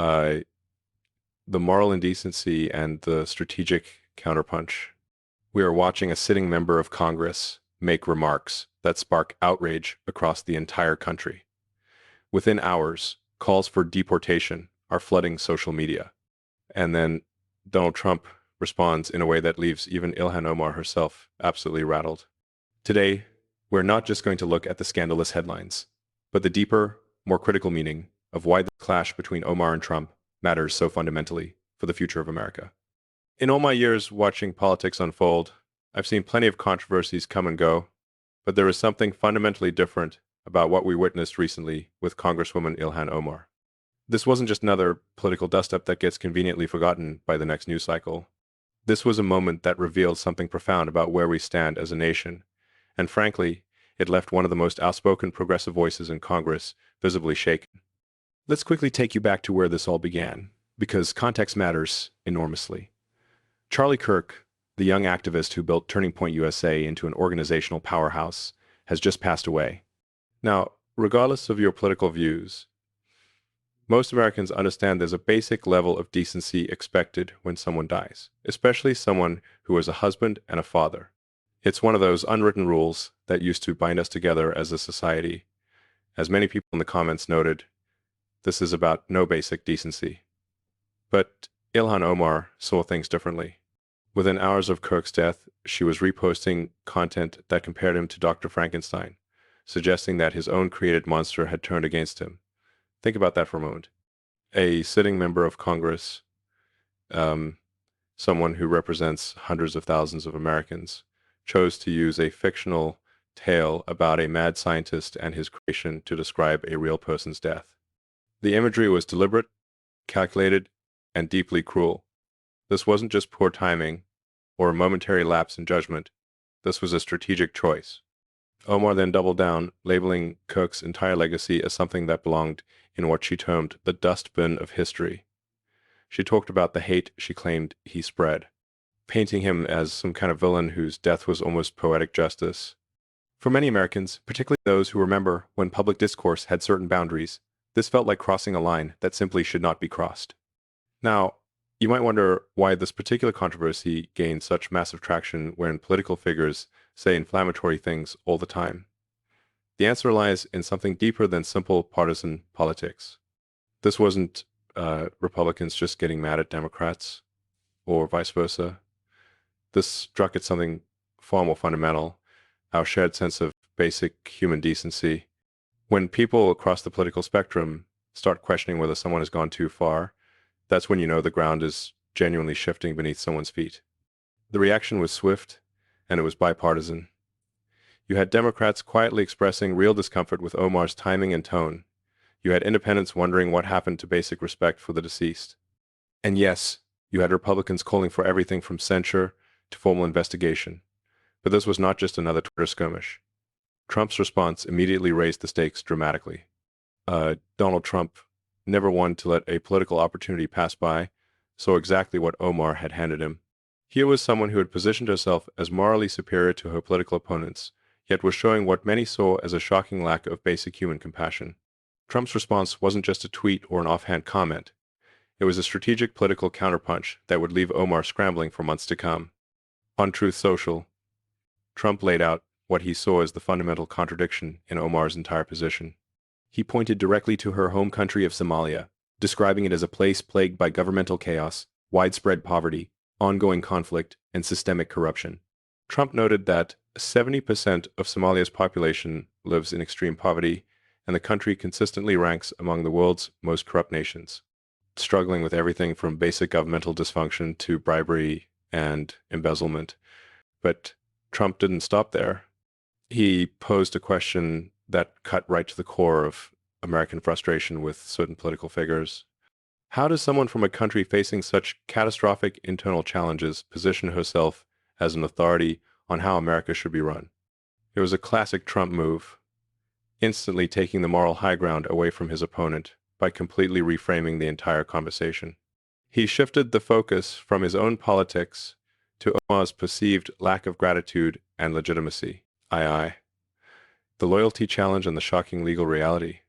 uh, the moral indecency and the strategic counterpunch. We are watching a sitting member of Congress make remarks that spark outrage across the entire country. Within hours, calls for deportation are flooding social media. And then Donald Trump responds in a way that leaves even Ilhan Omar herself absolutely rattled. Today, we're not just going to look at the scandalous headlines, but the deeper, more critical meaning of why the clash between Omar and Trump matters so fundamentally for the future of America. In all my years watching politics unfold, I've seen plenty of controversies come and go, but there is something fundamentally different about what we witnessed recently with Congresswoman Ilhan Omar. This wasn't just another political dust-up that gets conveniently forgotten by the next news cycle. This was a moment that revealed something profound about where we stand as a nation, and frankly, it left one of the most outspoken progressive voices in Congress visibly shaken. Let's quickly take you back to where this all began, because context matters enormously. Charlie Kirk, the young activist who built Turning Point USA into an organizational powerhouse, has just passed away. Now, regardless of your political views, most Americans understand there's a basic level of decency expected when someone dies, especially someone who is a husband and a father. It's one of those unwritten rules that used to bind us together as a society. As many people in the comments noted, this is about no basic decency. But Ilhan Omar saw things differently. Within hours of Kirk's death, she was reposting content that compared him to Dr. Frankenstein, suggesting that his own created monster had turned against him. Think about that for a moment. A sitting member of Congress, someone who represents hundreds of thousands of Americans, chose to use a fictional tale about a mad scientist and his creation to describe a real person's death. The imagery was deliberate, calculated, and deeply cruel. This wasn't just poor timing or a momentary lapse in judgment. This was a strategic choice. Omar then doubled down, labeling Kirk's entire legacy as something that belonged in what she termed the dustbin of history. She talked about the hate she claimed he spread, painting him as some kind of villain whose death was almost poetic justice. For many Americans, particularly those who remember when public discourse had certain boundaries, this felt like crossing a line that simply should not be crossed. Now, you might wonder why this particular controversy gained such massive traction when political figures say inflammatory things all the time. The answer lies in something deeper than simple partisan politics. This wasn't Republicans just getting mad at Democrats or vice versa. This struck at something far more fundamental, our shared sense of basic human decency. When people across the political spectrum start questioning whether someone has gone too far, that's when you know the ground is genuinely shifting beneath someone's feet. The reaction was swift, and it was bipartisan. You had Democrats quietly expressing real discomfort with Omar's timing and tone. You had independents wondering what happened to basic respect for the deceased. And yes, you had Republicans calling for everything from censure to formal investigation. But this was not just another Twitter skirmish. Trump's response immediately raised the stakes dramatically. Donald Trump, never one to let a political opportunity pass by, saw exactly what Omar had handed him. Here was someone who had positioned herself as morally superior to her political opponents, yet was showing what many saw as a shocking lack of basic human compassion. Trump's response wasn't just a tweet or an offhand comment. It was a strategic political counterpunch that would leave Omar scrambling for months to come. On Truth Social, Trump laid out what he saw as the fundamental contradiction in Omar's entire position. He pointed directly to her home country of Somalia, describing it as a place plagued by governmental chaos, widespread poverty, ongoing conflict, and systemic corruption. Trump noted that 70% of Somalia's population lives in extreme poverty, and the country consistently ranks among the world's most corrupt nations, struggling with everything from basic governmental dysfunction to bribery and embezzlement. But Trump didn't stop there. He posed a question that cut right to the core of American frustration with certain political figures. How does someone from a country facing such catastrophic internal challenges position herself as an authority on how America should be run? It was a classic Trump move, instantly taking the moral high ground away from his opponent by completely reframing the entire conversation. He shifted the focus from his own politics to Omar's perceived lack of gratitude and legitimacy. Aye. The loyalty challenge and the shocking legal reality.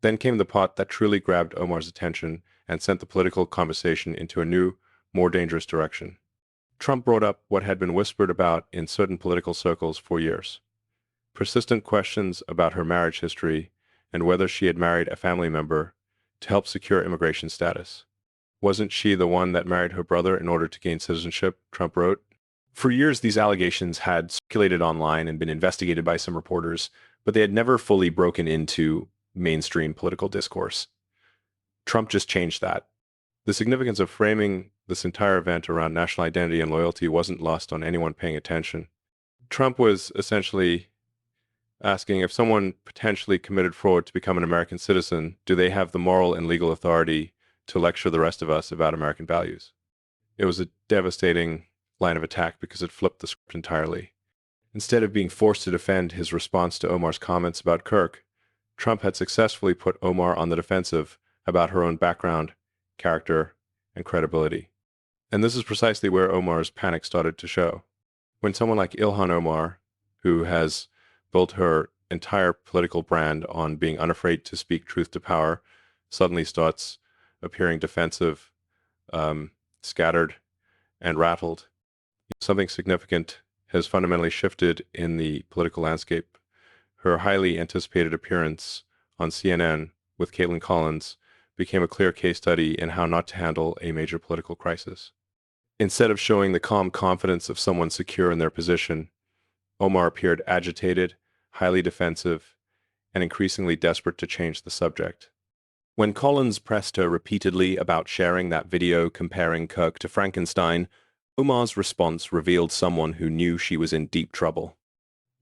Then came the part that truly grabbed Omar's attention and sent the political conversation into a new, more dangerous direction. Trump brought up what had been whispered about in certain political circles for years. Persistent questions about her marriage history and whether she had married a family member to help secure immigration status. Wasn't she the one that married her brother in order to gain citizenship? Trump wrote. For years, these allegations had circulated online and been investigated by some reporters, but they had never fully broken into mainstream political discourse. Trump just changed that. The significance of framing this entire event around national identity and loyalty wasn't lost on anyone paying attention. Trump was essentially asking if someone potentially committed fraud to become an American citizen, do they have the moral and legal authority to lecture the rest of us about American values? It was a devastating line of attack because it flipped the script entirely. Instead of being forced to defend his response to Omar's comments about Kirk, Trump had successfully put Omar on the defensive about her own background, character, and credibility. And this is precisely where Omar's panic started to show. When someone like Ilhan Omar, who has built her entire political brand on being unafraid to speak truth to power, suddenly starts appearing defensive, scattered, and rattled, something significant has fundamentally shifted in the political landscape. Her highly anticipated appearance on CNN with Caitlin Collins became a clear case study in how not to handle a major political crisis. Instead of showing the calm confidence of someone secure in their position, Omar appeared agitated, highly defensive, and increasingly desperate to change the subject. When Collins pressed her repeatedly about sharing that video comparing Kirk to Frankenstein, Omar's response revealed someone who knew she was in deep trouble.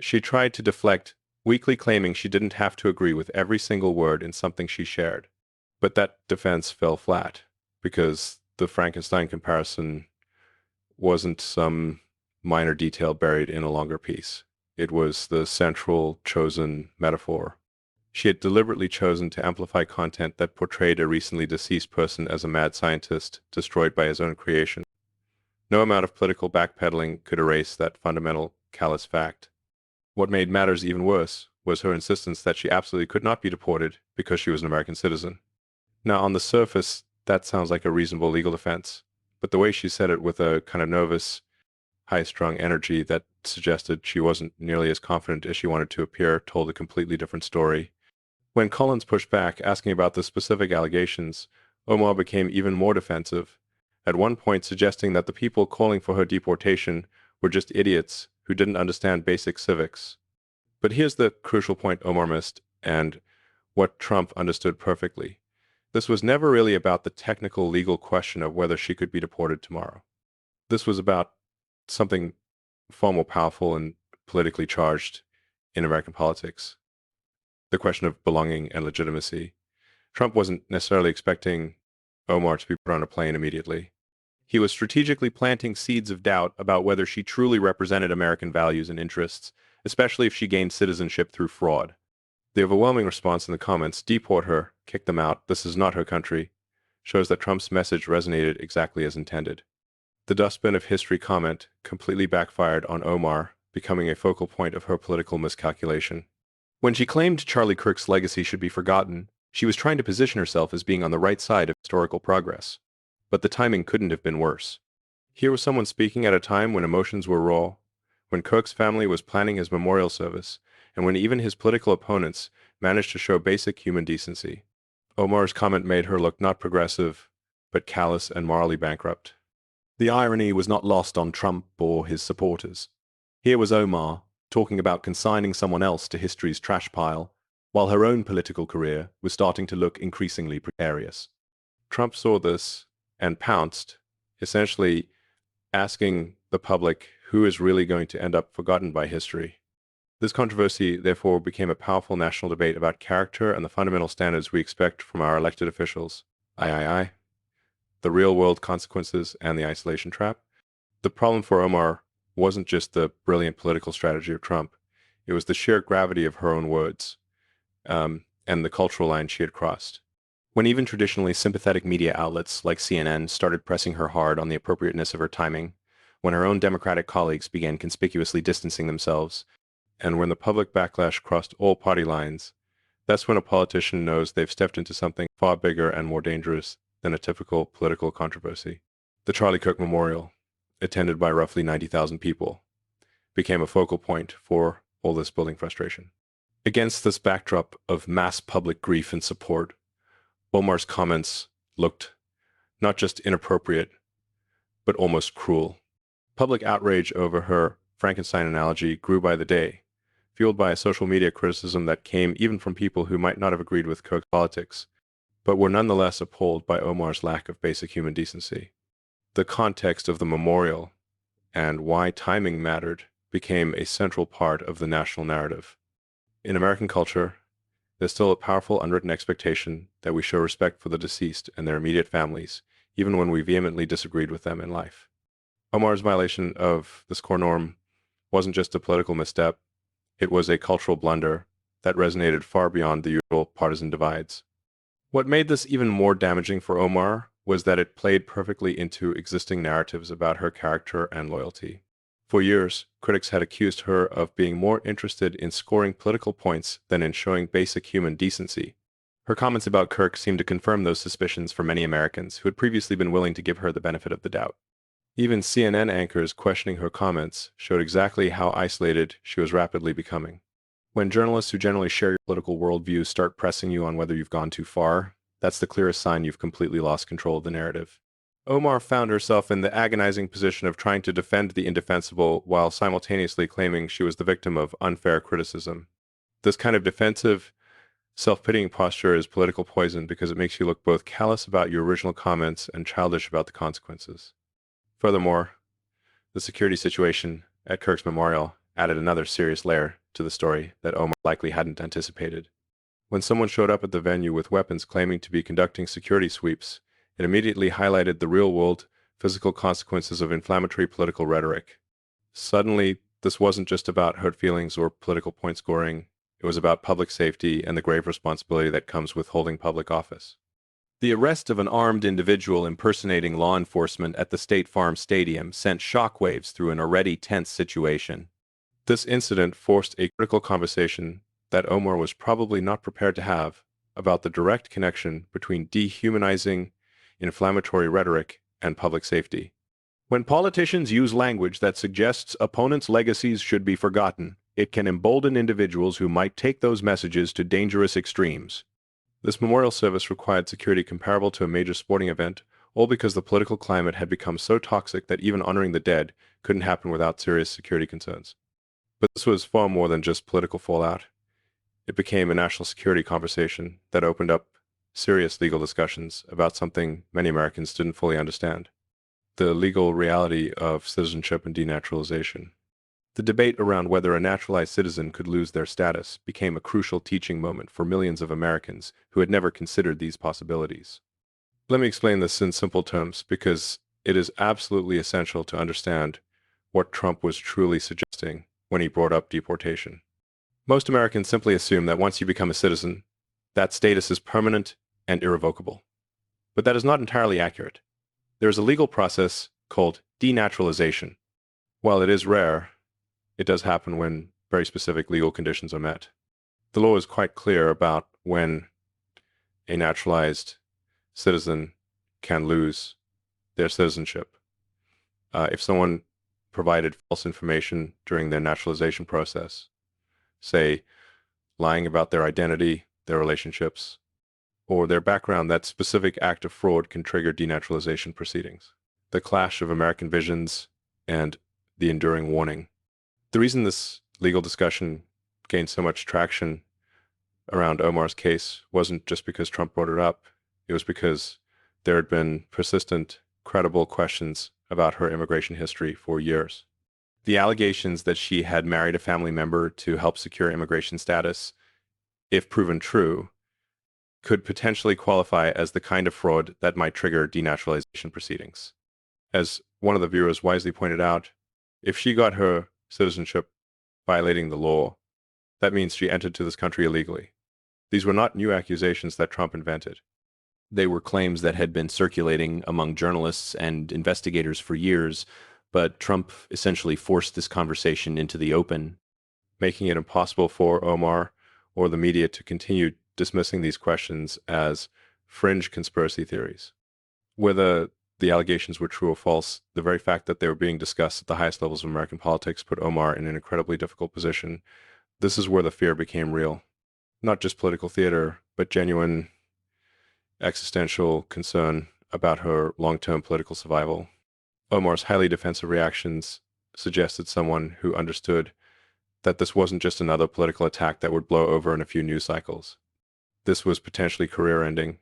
She tried to deflect, weakly claiming she didn't have to agree with every single word in something she shared. But that defense fell flat, because the Frankenstein comparison wasn't some minor detail buried in a longer piece. It was the central chosen metaphor. She had deliberately chosen to amplify content that portrayed a recently deceased person as a mad scientist destroyed by his own creation. No amount of political backpedaling could erase that fundamental, callous fact. What made matters even worse was her insistence that she absolutely could not be deported because she was an American citizen. Now, on the surface, that sounds like a reasonable legal defense, but the way she said it with a kind of nervous, high-strung energy that suggested she wasn't nearly as confident as she wanted to appear told a completely different story. When Collins pushed back, asking about the specific allegations, Omar became even more defensive, at one point suggesting that the people calling for her deportation were just idiots who didn't understand basic civics. But here's the crucial point Omar missed, and what Trump understood perfectly. This was never really about the technical legal question of whether she could be deported tomorrow. This was about something far more powerful and politically charged in American politics. The question of belonging and legitimacy. Trump wasn't necessarily expecting Omar to be put on a plane immediately. He was strategically planting seeds of doubt about whether she truly represented American values and interests, especially if she gained citizenship through fraud. The overwhelming response in the comments, deport her, kick them out, this is not her country, shows that Trump's message resonated exactly as intended. The dustbin of history comment completely backfired on Omar, becoming a focal point of her political miscalculation. When she claimed Charlie Kirk's legacy should be forgotten, she was trying to position herself as being on the right side of historical progress. But the timing couldn't have been worse. Here was someone speaking at a time when emotions were raw, when Kirk's family was planning his memorial service, and when even his political opponents managed to show basic human decency. Omar's comment made her look not progressive, but callous and morally bankrupt. The irony was not lost on Trump or his supporters. Here was Omar, talking about consigning someone else to history's trash pile, while her own political career was starting to look increasingly precarious. Trump saw this and pounced, essentially asking the public who is really going to end up forgotten by history. This controversy, therefore, became a powerful national debate about character and the fundamental standards we expect from our elected officials. The real-world consequences and the isolation trap. The problem for Omar wasn't just the brilliant political strategy of Trump. It was the sheer gravity of her own words and the cultural line she had crossed. When even traditionally sympathetic media outlets like CNN started pressing her hard on the appropriateness of her timing, when her own Democratic colleagues began conspicuously distancing themselves, and when the public backlash crossed all party lines, that's when a politician knows they've stepped into something far bigger and more dangerous than a typical political controversy. The Charlie Kirk Memorial, attended by roughly 90,000 people, became a focal point for all this building frustration. Against this backdrop of mass public grief and support, Omar's comments looked not just inappropriate, but almost cruel. Public outrage over her Frankenstein analogy grew by the day, fueled by a social media criticism that came even from people who might not have agreed with Kirk's politics, but were nonetheless appalled by Omar's lack of basic human decency. The context of the memorial and why timing mattered became a central part of the national narrative. In American culture, there's still a powerful unwritten expectation that we show respect for the deceased and their immediate families, even when we vehemently disagreed with them in life. Omar's violation of this core norm wasn't just a political misstep, it was a cultural blunder that resonated far beyond the usual partisan divides. What made this even more damaging for Omar was that it played perfectly into existing narratives about her character and loyalty. For years, critics had accused her of being more interested in scoring political points than in showing basic human decency. Her comments about Kirk seemed to confirm those suspicions for many Americans who had previously been willing to give her the benefit of the doubt. Even CNN anchors questioning her comments showed exactly how isolated she was rapidly becoming. When journalists who generally share your political worldview start pressing you on whether you've gone too far, that's the clearest sign you've completely lost control of the narrative. Omar found herself in the agonizing position of trying to defend the indefensible while simultaneously claiming she was the victim of unfair criticism. This kind of defensive, self-pitying posture is political poison because it makes you look both callous about your original comments and childish about the consequences. Furthermore, the security situation at Kirk's memorial added another serious layer to the story that Omar likely hadn't anticipated. When someone showed up at the venue with weapons claiming to be conducting security sweeps, it immediately highlighted the real-world physical consequences of inflammatory political rhetoric. Suddenly, this wasn't just about hurt feelings or political point scoring. It was about public safety and the grave responsibility that comes with holding public office. The arrest of an armed individual impersonating law enforcement at the State Farm Stadium sent shockwaves through an already tense situation. This incident forced a critical conversation that Omar was probably not prepared to have about the direct connection between dehumanizing inflammatory rhetoric and public safety. When politicians use language that suggests opponents' legacies should be forgotten, it can embolden individuals who might take those messages to dangerous extremes. This memorial service required security comparable to a major sporting event, all because the political climate had become so toxic that even honoring the dead couldn't happen without serious security concerns. But this was far more than just political fallout. It became a national security conversation that opened up serious legal discussions about something many Americans didn't fully understand: the legal reality of citizenship and denaturalization. The debate around whether a naturalized citizen could lose their status became a crucial teaching moment for millions of Americans who had never considered these possibilities. Let me explain this in simple terms because it is absolutely essential to understand what Trump was truly suggesting when he brought up deportation. Most Americans simply assume that once you become a citizen, that status is permanent and irrevocable. But that is not entirely accurate. There is a legal process called denaturalization. While it is rare, it does happen when very specific legal conditions are met. The law is quite clear about when a naturalized citizen can lose their citizenship. If someone provided false information during their naturalization process, say lying about their identity, their relationships, or their background, that specific act of fraud can trigger denaturalization proceedings. The clash of American visions and the enduring warning. The reason this legal discussion gained so much traction around Omar's case wasn't just because Trump brought it up. It was because there had been persistent, credible questions about her immigration history for years. The allegations that she had married a family member to help secure immigration status, if proven true, could potentially qualify as the kind of fraud that might trigger denaturalization proceedings. As one of the viewers wisely pointed out, if she got her citizenship violating the law, that means she entered to this country illegally. These were not new accusations that Trump invented. They were claims that had been circulating among journalists and investigators for years, but Trump essentially forced this conversation into the open, making it impossible for Omar or the media to continue dismissing these questions as fringe conspiracy theories. Whether the allegations were true or false, the very fact that they were being discussed at the highest levels of American politics put Omar in an incredibly difficult position. This is where the fear became real. Not just political theater, but genuine existential concern about her long-term political survival. Omar's highly defensive reactions suggested someone who understood that this wasn't just another political attack that would blow over in a few news cycles. This was potentially career-ending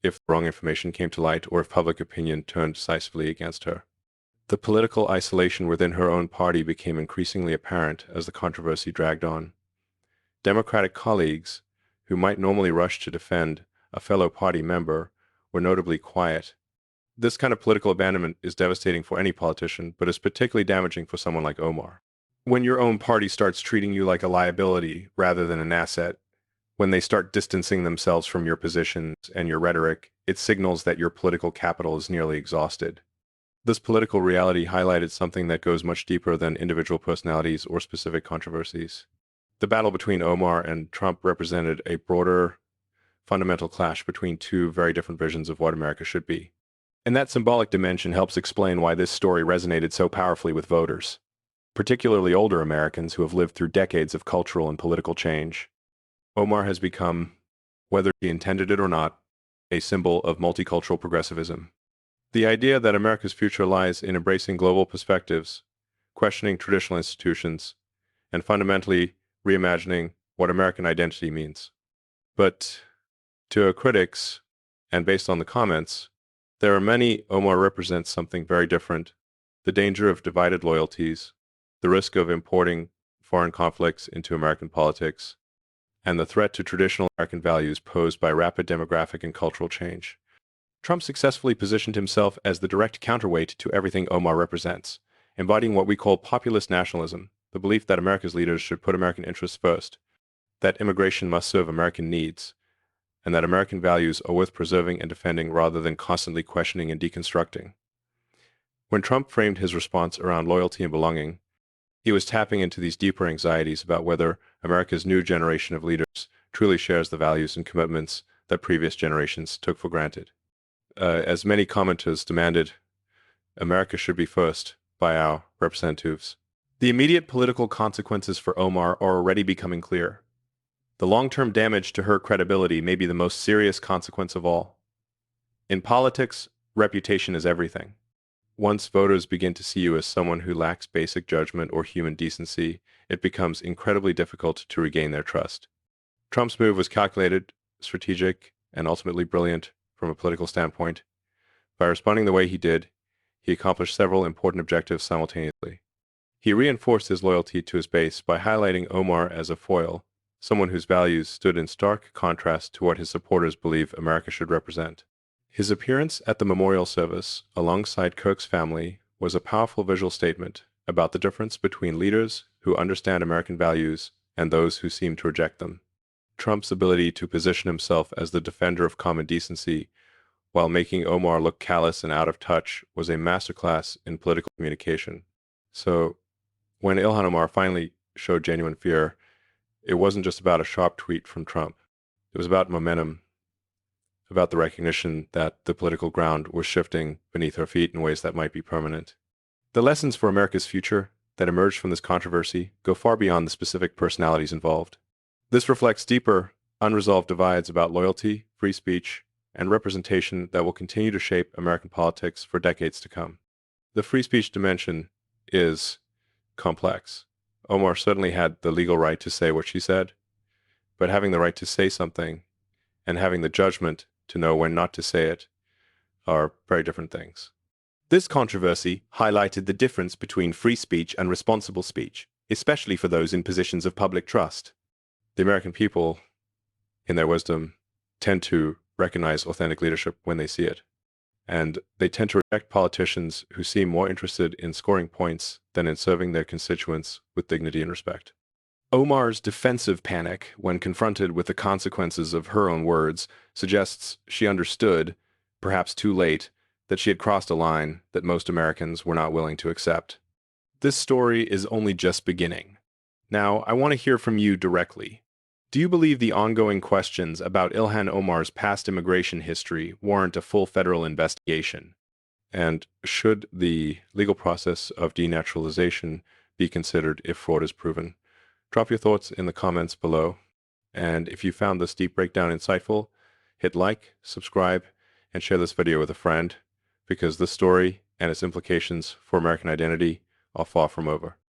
if the wrong information came to light or if public opinion turned decisively against her. The political isolation within her own party became increasingly apparent as the controversy dragged on. Democratic colleagues, who might normally rush to defend a fellow party member, were notably quiet. This kind of political abandonment is devastating for any politician, but is particularly damaging for someone like Omar. When your own party starts treating you like a liability rather than an asset, when they start distancing themselves from your positions and your rhetoric, it signals that your political capital is nearly exhausted. This political reality highlighted something that goes much deeper than individual personalities or specific controversies. The battle between Omar and Trump represented a broader, fundamental clash between two very different visions of what America should be. And that symbolic dimension helps explain why this story resonated so powerfully with voters, particularly older Americans who have lived through decades of cultural and political change. Omar has become, whether he intended it or not, a symbol of multicultural progressivism. The idea that America's future lies in embracing global perspectives, questioning traditional institutions, and fundamentally reimagining what American identity means. But to her critics, and based on the comments, there are many Omar represents something very different: the danger of divided loyalties, the risk of importing foreign conflicts into American politics, and the threat to traditional American values posed by rapid demographic and cultural change. Trump successfully positioned himself as the direct counterweight to everything Omar represents, embodying what we call populist nationalism, the belief that America's leaders should put American interests first, that immigration must serve American needs, and that American values are worth preserving and defending rather than constantly questioning and deconstructing. When Trump framed his response around loyalty and belonging, he was tapping into these deeper anxieties about whether America's new generation of leaders truly shares the values and commitments that previous generations took for granted. As many commenters demanded, America should be first by our representatives. The immediate political consequences for Omar are already becoming clear. The long-term damage to her credibility may be the most serious consequence of all. In politics, reputation is everything. Once voters begin to see you as someone who lacks basic judgment or human decency, it becomes incredibly difficult to regain their trust. Trump's move was calculated, strategic, and ultimately brilliant from a political standpoint. By responding the way he did, he accomplished several important objectives simultaneously. He reinforced his loyalty to his base by highlighting Omar as a foil, someone whose values stood in stark contrast to what his supporters believe America should represent. His appearance at the memorial service alongside Kirk's family was a powerful visual statement about the difference between leaders who understand American values and those who seem to reject them. Trump's ability to position himself as the defender of common decency while making Omar look callous and out of touch was a masterclass in political communication. So when Ilhan Omar finally showed genuine fear, it wasn't just about a sharp tweet from Trump. It was about momentum, about the recognition that the political ground was shifting beneath her feet in ways that might be permanent. The lessons for America's future that emerged from this controversy go far beyond the specific personalities involved. This reflects deeper, unresolved divides about loyalty, free speech, and representation that will continue to shape American politics for decades to come. The free speech dimension is complex. Omar certainly had the legal right to say what she said, but having the right to say something and having the judgment to know when not to say it are very different things. This controversy highlighted the difference between free speech and responsible speech, especially for those in positions of public trust. The American people, in their wisdom, tend to recognize authentic leadership when they see it. And they tend to reject politicians who seem more interested in scoring points than in serving their constituents with dignity and respect. Omar's defensive panic when confronted with the consequences of her own words suggests she understood, perhaps too late, that she had crossed a line that most Americans were not willing to accept. This story is only just beginning. Now, I want to hear from you directly. Do you believe the ongoing questions about Ilhan Omar's past immigration history warrant a full federal investigation? And should the legal process of denaturalization be considered if fraud is proven? Drop your thoughts in the comments below. And if you found this deep breakdown insightful, hit like, subscribe, and share this video with a friend, because this story and its implications for American identity are far from over.